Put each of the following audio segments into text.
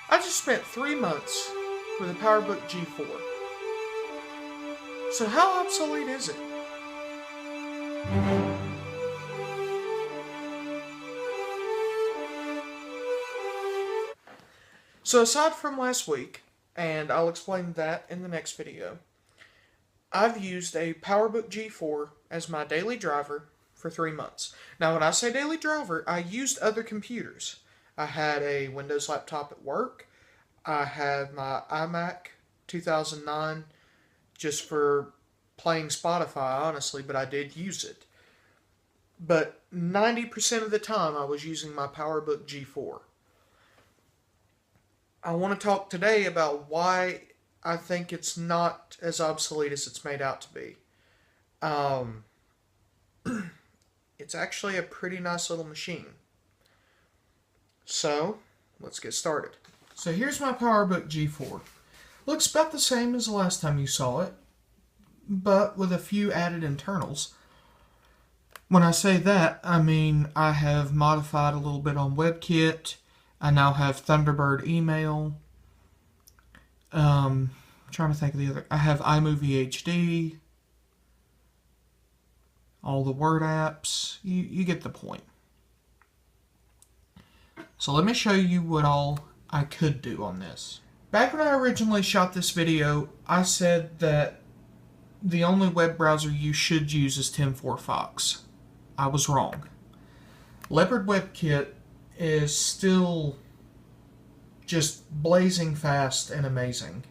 I just spent 3 months with a PowerBook G4. So how obsolete is it? So aside from last week, and I'll explain that in the next video, I've used a PowerBook G4 as my daily driver for 3 months. Now when I say daily driver, I used other computers. I had a Windows laptop at work. I had my iMac 2009 just for playing Spotify, honestly, but I did use it. But 90% of the time I was using my PowerBook G4. I want to talk today about why I think it's not as obsolete as it's made out to be. It's actually a pretty nice little machine. So, let's get started. So here's my PowerBook G4. Looks about the same as the last time you saw it, but with a few added internals. When I say that, I mean I have modified a little bit on WebKit. I now have Thunderbird email. Trying to think of the other. I have iMovie HD. All the Word apps. You get the point. So let me show you what all I could do on this. Back when I originally shot this video, I said that the only web browser you should use is Tim4 Fox. I was wrong. Leopard WebKit is still just blazing fast and amazing.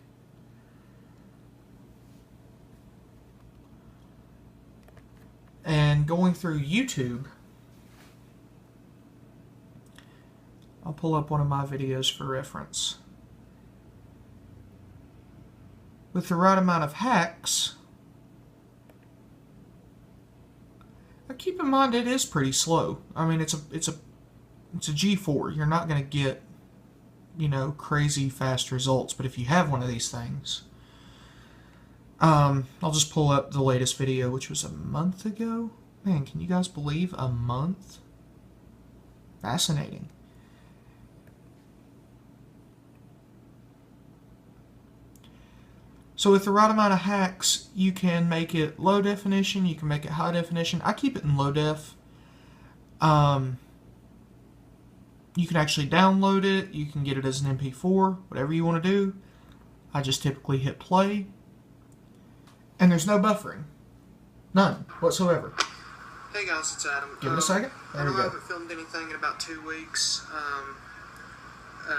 And going through YouTube, I'll pull up one of my videos for reference. With the right amount of hacks, keep in mind it is pretty slow. I mean, it's a G4. You're not going to get, crazy fast results. But if you have one of these things, I'll just pull up the latest video, which was a month ago. Man, can you guys believe a month? Fascinating. So with the right amount of hacks, you can make it low definition, you can make it high definition. I keep it in low def. You can actually download it, you can get it as an MP4, whatever you want to do. I just typically hit play. And there's no buffering. None whatsoever. Hey guys, it's Adam. Give it a second. There we go. I haven't filmed anything in about 2 weeks.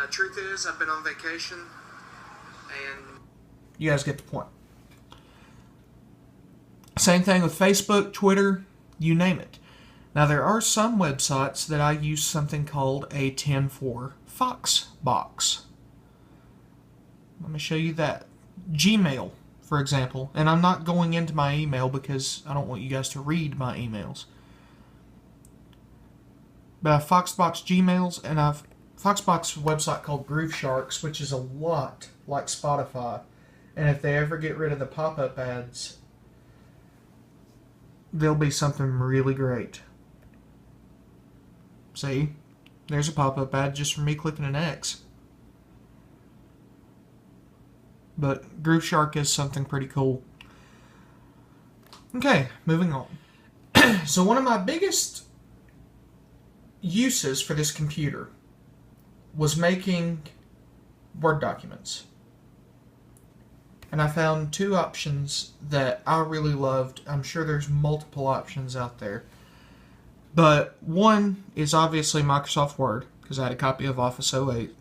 Truth is, I've been on vacation, and you guys get the point. Same thing with Facebook, Twitter, you name it. Now there are some websites that I use something called a Tim4 Fox box. Let me show you that. Gmail, for example. And I'm not going into my email because I don't want you guys to read my emails. But I have Foxbox Gmails, and I've Foxbox a website called Groove Sharks, which is a lot like Spotify. And if they ever get rid of the pop-up ads, there'll be something really great. See? There's a pop-up ad just for me clicking an X. But Groove Shark is something pretty cool. Okay, moving on. So one of my biggest uses for this computer was making Word documents. And I found 2 options that I really loved. I'm sure there's multiple options out there. But one is obviously Microsoft Word, because I had a copy of Office 08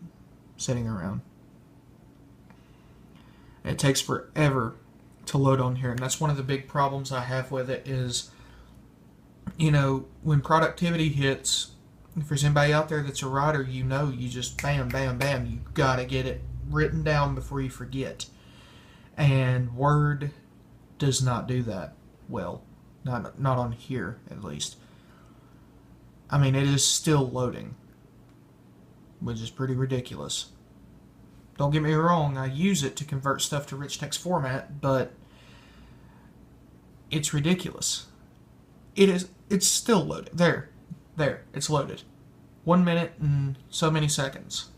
sitting around. It takes forever to load on here, and that's one of the big problems I have with it is, when productivity hits, if there's anybody out there that's a writer, you just bam, bam, bam, you gotta get it written down before you forget. And Word does not do that well. Not on here, at least. I mean, it is still loading, which is pretty ridiculous. Don't get me wrong, I use it to convert stuff to rich text format, but it's ridiculous. It's still loading. There, it's loaded. 1 minute and so many seconds.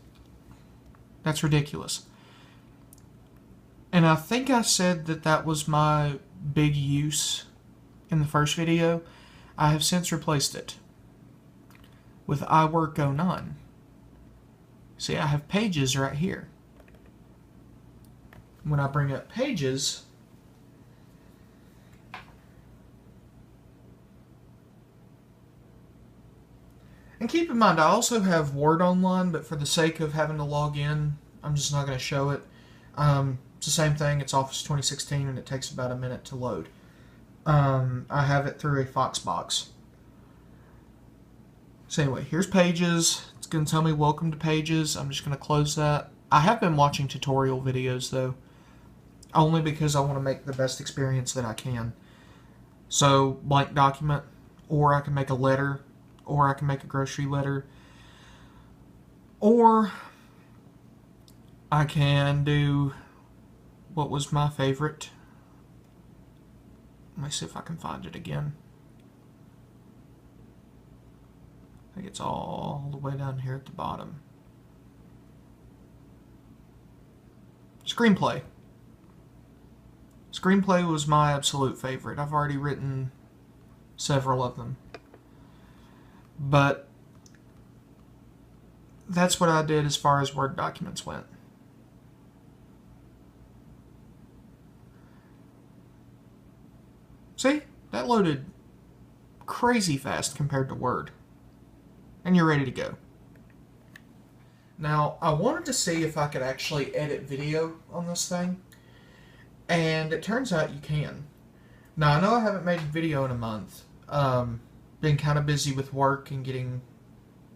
That's ridiculous. And I think I said that that was my big use in the first video. I have since replaced it with iWork 09. See, I have Pages right here. When I bring up Pages, and keep in mind, I also have Word Online, but for the sake of having to log in, I'm just not going to show it. It's the same thing. It's Office 2016, and it takes about a minute to load. I have it through a Foxbox. So anyway, here's Pages. It's going to tell me welcome to Pages. I'm just going to close that. I have been watching tutorial videos, though, only because I want to make the best experience that I can. So, blank document, or I can make a letter, or I can make a grocery letter, or I can do what was my favorite. Let me see if I can find it again. I think it's all the way down here at the bottom. Screenplay. Screenplay was my absolute favorite. I've already written several of them. But that's what I did as far as Word documents went. See? That loaded crazy fast compared to Word. And you're ready to go. Now, I wanted to see if I could actually edit video on this thing. And it turns out you can. Now, I know I haven't made a video in a month. Been kind of busy with work and getting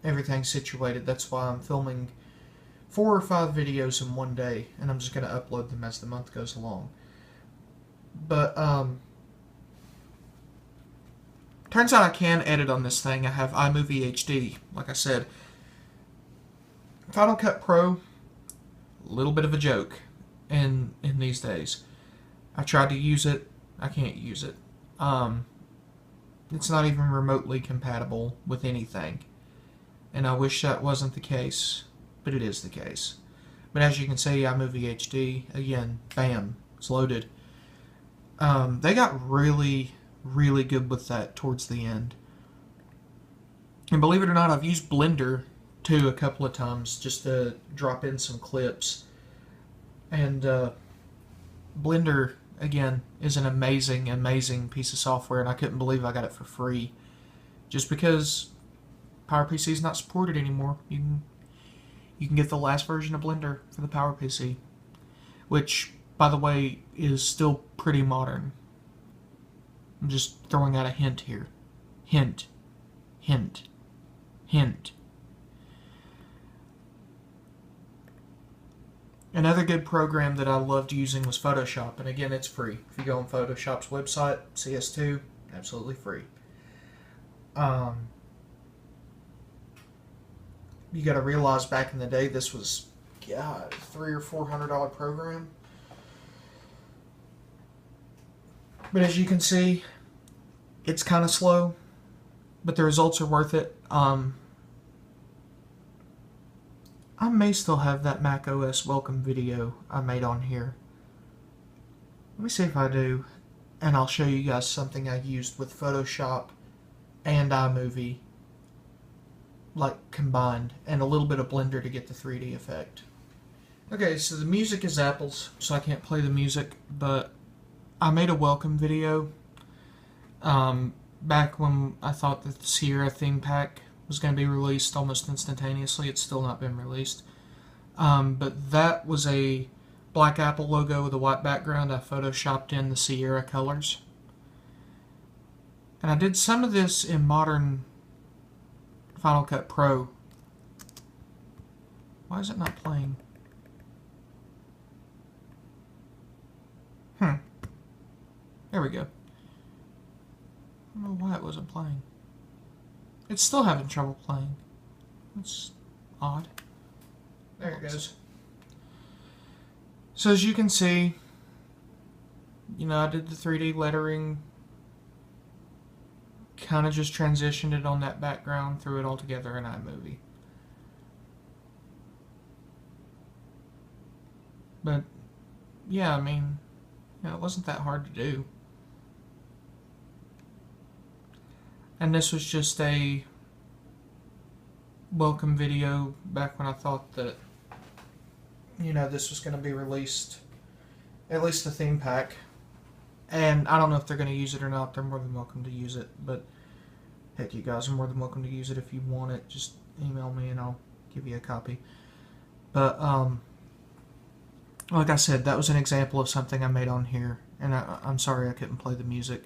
everything situated. That's why I'm filming 4 or 5 videos in one day. And I'm just going to upload them as the month goes along. But, turns out I can edit on this thing. I have iMovie HD, like I said. Final Cut Pro, a little bit of a joke in these days. I tried to use it. I can't use it. It's not even remotely compatible with anything. And I wish that wasn't the case, but it is the case. But as you can see, iMovie HD, again, bam, it's loaded. They got really good with that towards the end. And believe it or not, I've used Blender too a couple of times just to drop in some clips. And Blender, again, is an amazing piece of software, and I couldn't believe I got it for free. Just because PowerPC is not supported anymore. You can get the last version of Blender for the PowerPC, which, by the way, is still pretty modern. I'm just throwing out a hint here. Hint. Hint. Hint. Another good program that I loved using was Photoshop, and again, it's free. If you go on Photoshop's website, CS2, absolutely free. You got to realize back in the day, this was, God, $300 or $400 program. But as you can see, it's kind of slow, but the results are worth it. I may still have that Mac OS welcome video I made on here. Let me see if I do, and I'll show you guys something I used with Photoshop and iMovie, like combined, and a little bit of Blender to get the 3D effect. Okay, so the music is Apple's, so I can't play the music, but I made a welcome video back when I thought that the Sierra theme pack was going to be released almost instantaneously. It's still not been released. But that was a black Apple logo with a white background. I photoshopped in the Sierra colors. And I did some of this in modern Final Cut Pro. Why is it not playing? There we go. I don't know why it wasn't playing. It's still having trouble playing. That's odd. There it goes. So as you can see, you know, I did the 3D lettering, kind of just transitioned it on that background, threw it all together in iMovie. But yeah, I mean, it wasn't that hard to do. And this was just a welcome video back when I thought that, this was going to be released, at least the theme pack. And I don't know if they're going to use it or not. They're more than welcome to use it. But heck, you guys are more than welcome to use it if you want it. Just email me and I'll give you a copy. But, like I said, that was an example of something I made on here. And I'm sorry I couldn't play the music.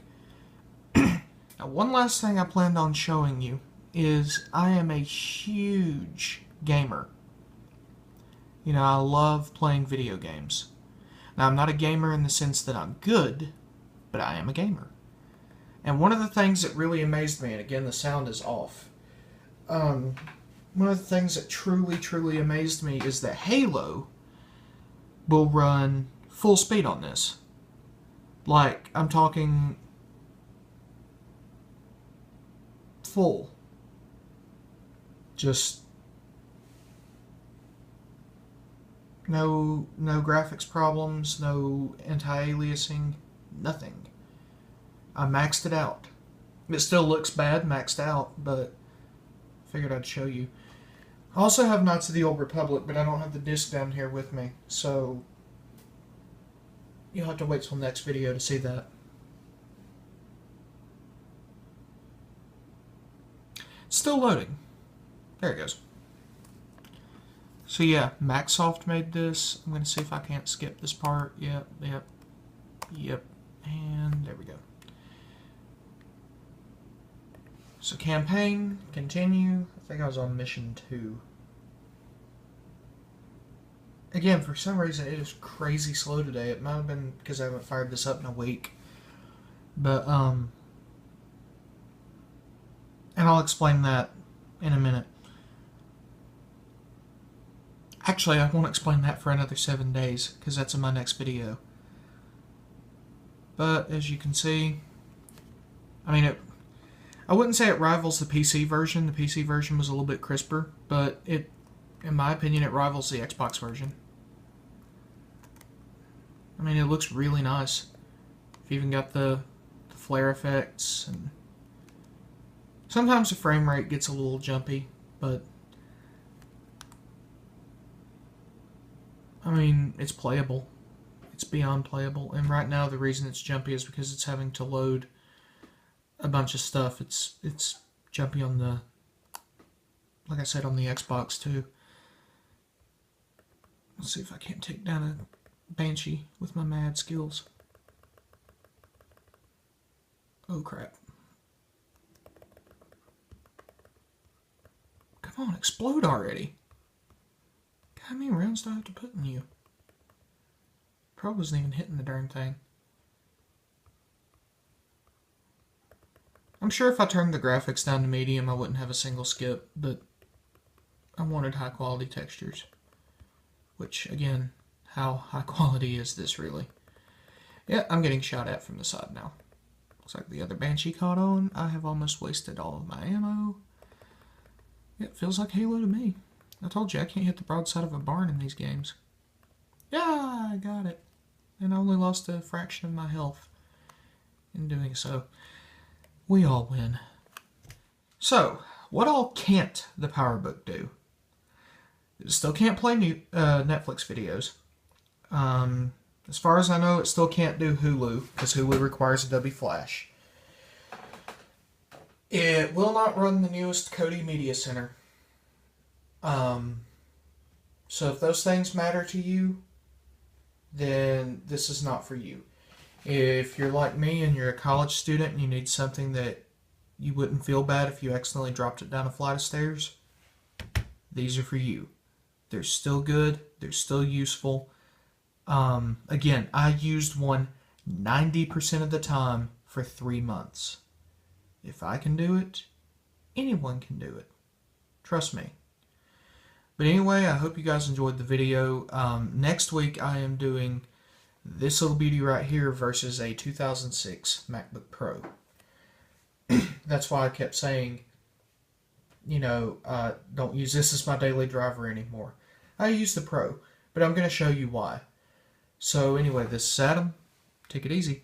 Now, one last thing I planned on showing you is I am a huge gamer. I love playing video games. Now, I'm not a gamer in the sense that I'm good, but I am a gamer. And one of the things that really amazed me, and again, the sound is off. One of the things that truly, truly amazed me is that Halo will run full speed on this. Like, I'm talking full. Just no graphics problems, no anti-aliasing, nothing. I maxed it out. It still looks bad maxed out, but I figured I'd show you. I also have Knights of the Old Republic, but I don't have the disc down here with me, so you'll have to wait till next video to see that. Still loading. There it goes. So yeah, Maxsoft made this. I'm going to see if I can't skip this part. Yep. And there we go. So campaign, continue. I think I was on mission 2. Again, for some reason it is crazy slow today. It might have been because I haven't fired this up in a week. But, and I'll explain that in a minute. Actually, I won't explain that for another 7 days, because that's in my next video. But, as you can see, I mean, I wouldn't say it rivals the PC version. The PC version was a little bit crisper, but in my opinion, it rivals the Xbox version. I mean, it looks really nice. You've even got the flare effects, and sometimes the frame rate gets a little jumpy, but I mean, it's playable. It's beyond playable, and right now the reason it's jumpy is because it's having to load a bunch of stuff. It's jumpy on the, like I said, on the Xbox too. Let's see if I can't take down a Banshee with my mad skills. Oh crap. Come on, explode already. How many rounds do I have to put in you? Probably wasn't even hitting the darn thing. I'm sure if I turned the graphics down to medium, I wouldn't have a single skip, but I wanted high quality textures. Which, again, how high quality is this really? Yeah, I'm getting shot at from the side now. Looks like the other Banshee caught on. I have almost wasted all of my ammo. Yeah, it feels like Halo to me. I told you, I can't hit the broadside of a barn in these games. Yeah, I got it. And I only lost a fraction of my health in doing so. We all win. So, what all can't the PowerBook do? It still can't play Netflix videos. As far as I know, it still can't do Hulu, because Hulu requires Adobe Flash. It will not run the newest Kodi Media Center. So if those things matter to you, then this is not for you. If you're like me and you're a college student and you need something that you wouldn't feel bad if you accidentally dropped it down a flight of stairs, these are for you. They're still good. They're still useful. Again, I used one 90% of the time for 3 months. If I can do it, anyone can do it. Trust me. But anyway, I hope you guys enjoyed the video. Next week I am doing this little beauty right here versus a 2006 MacBook Pro. That's why I kept saying, don't use this as my daily driver anymore. I use the Pro, but I'm going to show you why. So anyway, this is Adam. Take it easy.